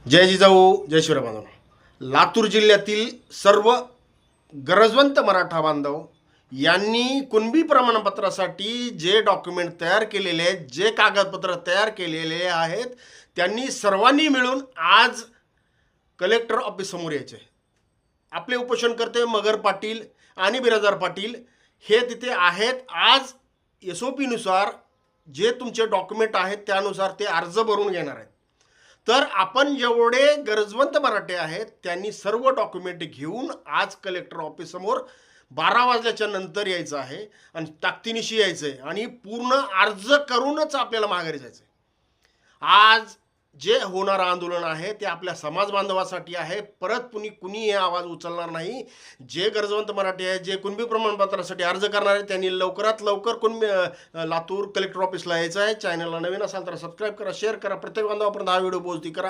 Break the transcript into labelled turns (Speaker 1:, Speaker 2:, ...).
Speaker 1: जय जिजाऊ जय शिवराय बांधव. लातूर जिल्ह्यातील सर्व गरजवंत मराठा बांधव यांनी कुणबी प्रमाणपत्रासाठी जे डॉक्युमेंट तयार केलेले आहेत, जे कागदपत्र तयार केलेले आहेत, त्यांनी सर्वांनी मिळून आज कलेक्टर ऑफिससमोर यायचे. आपले उपोषणकर्ते मगर पाटील आणि बिराजदार पाटील हे तिथे आहेत. आज SOP नुसार जे तुमचे डॉक्युमेंट आहेत त्यानुसार ते अर्ज भरून घेणार आहेत. तर आपण जेवढे गरजवंत मराठे आहेत त्यांनी सर्व डॉक्युमेंट घेऊन आज कलेक्टर ऑफिससमोर 12 वाजल्याच्या नंतर यायचं आहे आणि ताकदीनिशी यायचं आहे आणि पूर्ण अर्ज करूनच आपल्याला माघारी जायचं आहे. आज जे होणारं आंदोलन आहे ते आपल्या समाज बांधवासाठी आहे. परत कुणी हे आवाज उचलणार नाही. जे गरजवंत मराठी आहेत, जे कुणबी प्रमाणपत्रासाठी अर्ज करणार आहेत त्यांनी लवकरात लवकर लातूर कलेक्टर ऑफिसला यायचं आहे. चॅनलला नवीन असाल तर सबस्क्राईब करा, शेअर करा, प्रत्येक बांधवापर्यंत हा व्हिडिओ पोहोचती करा.